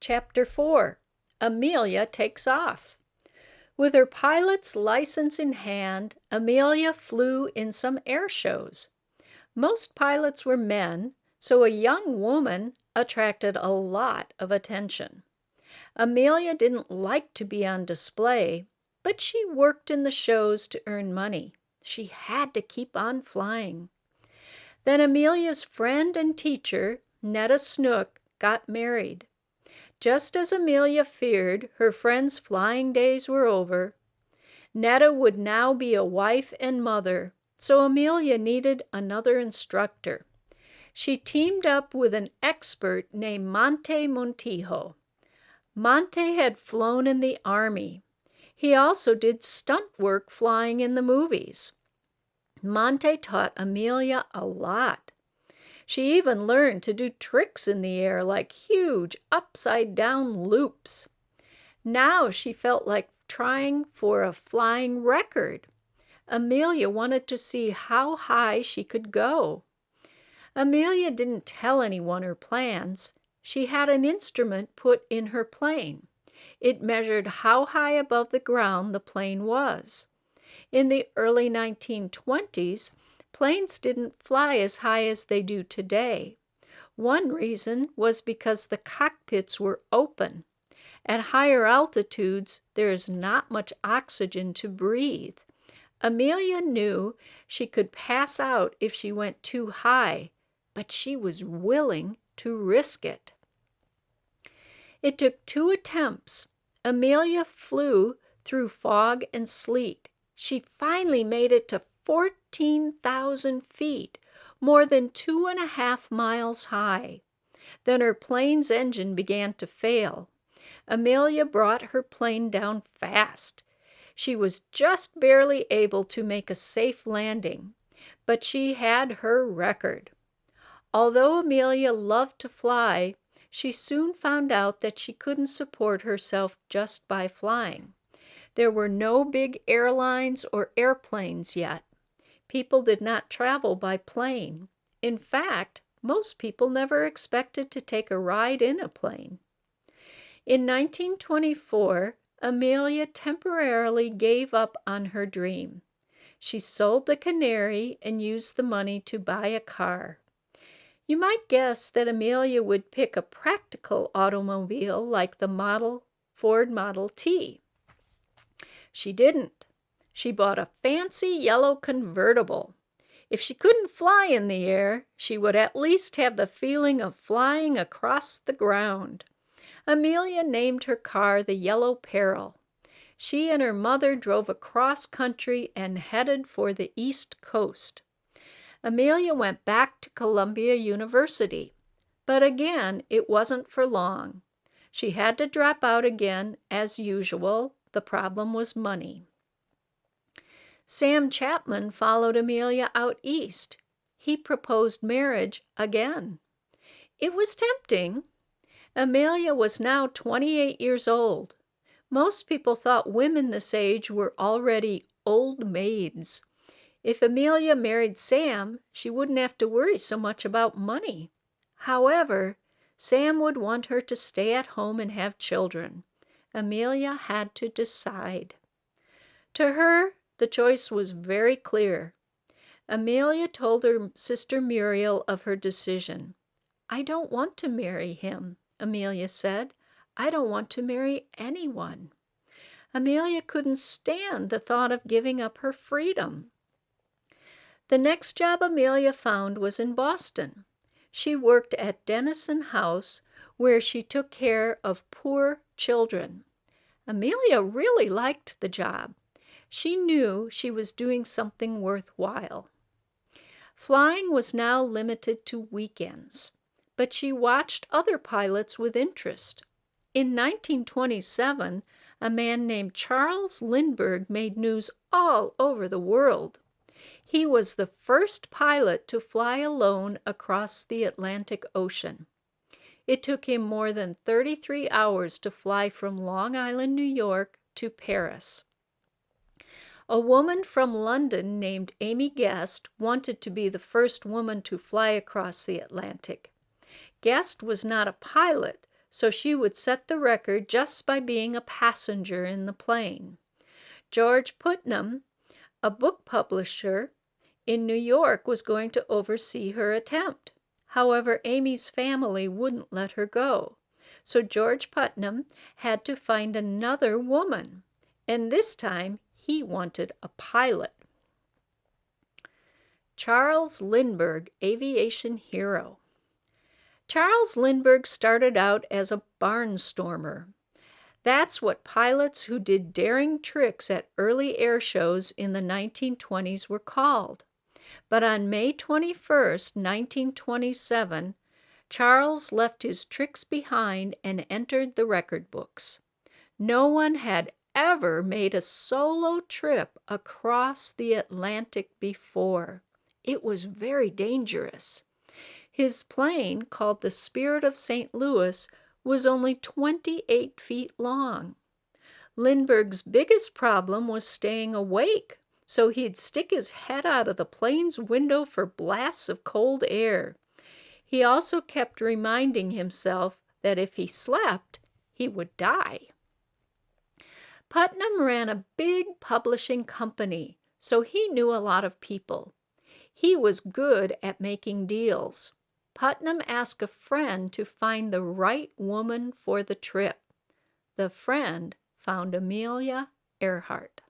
Chapter 4. Amelia Takes Off. With her pilot's license in hand, Amelia flew in some air shows. Most pilots were men, so a young woman attracted a lot of attention. Amelia didn't like to be on display, but she worked in the shows to earn money. She had to keep on flying. Then Amelia's friend and teacher, Netta Snook, got married. Just as Amelia feared her friend's flying days were over, Netta would now be a wife and mother, so Amelia needed another instructor. She teamed up with an expert named Monte Montijo. Monte had flown in the Army. He also did stunt work flying in the movies. Monte taught Amelia a lot. She even learned to do tricks in the air like huge upside-down loops. Now she felt like trying for a flying record. Amelia wanted to see how high she could go. Amelia didn't tell anyone her plans. She had an instrument put in her plane. It measured how high above the ground the plane was. In the early 1920s, planes didn't fly as high as they do today. One reason was because the cockpits were open. At higher altitudes, there is not much oxygen to breathe. Amelia knew she could pass out if she went too high, but she was willing to risk it. It took 2 attempts. Amelia flew through fog and sleet. She finally made it to 14,000 feet, more than 2.5 miles high. Then her plane's engine began to fail. Amelia brought her plane down fast. She was just barely able to make a safe landing, but she had her record. Although Amelia loved to fly, she soon found out that she couldn't support herself just by flying. There were no big airlines or airplanes yet. People did not travel by plane. In fact, most people never expected to take a ride in a plane. In 1924, Amelia temporarily gave up on her dream. She sold the Canary and used the money to buy a car. You might guess that Amelia would pick a practical automobile like the Ford Model T. She didn't. She bought a fancy yellow convertible. If she couldn't fly in the air, she would at least have the feeling of flying across the ground. Amelia named her car the Yellow Peril. She and her mother drove across country and headed for the East Coast. Amelia went back to Columbia University, but again, it wasn't for long. She had to drop out again, as usual. The problem was money. Sam Chapman followed Amelia out east. He proposed marriage again. It was tempting. Amelia was now 28 years old. Most people thought women this age were already old maids. If Amelia married Sam, she wouldn't have to worry so much about money. However, Sam would want her to stay at home and have children. Amelia had to decide. To her, the choice was very clear. Amelia told her sister Muriel of her decision. "I don't want to marry him," Amelia said. "I don't want to marry anyone." Amelia couldn't stand the thought of giving up her freedom. The next job Amelia found was in Boston. She worked at Dennison House, where she took care of poor children. Amelia really liked the job. She knew she was doing something worthwhile. Flying was now limited to weekends, but she watched other pilots with interest. In 1927, a man named Charles Lindbergh made news all over the world. He was the first pilot to fly alone across the Atlantic Ocean. It took him more than 33 hours to fly from Long Island, New York, to Paris. A woman from London named Amy Guest wanted to be the first woman to fly across the Atlantic. Guest was not a pilot, so she would set the record just by being a passenger in the plane. George Putnam, a book publisher in New York, was going to oversee her attempt. However, Amy's family wouldn't let her go, so George Putnam had to find another woman, and this time he wanted a pilot. Charles Lindbergh, aviation hero. Charles Lindbergh started out as a barnstormer. That's what pilots who did daring tricks at early air shows in the 1920s were called. But on May 21st, 1927, Charles left his tricks behind and entered the record books. No one had ever made a solo trip across the Atlantic before. It was very dangerous. His plane, called the Spirit of St. Louis, was only 28 feet long. Lindbergh's biggest problem was staying awake, so he'd stick his head out of the plane's window for blasts of cold air. He also kept reminding himself that if he slept, he would die. Putnam ran a big publishing company, so he knew a lot of people. He was good at making deals. Putnam asked a friend to find the right woman for the trip. The friend found Amelia Earhart.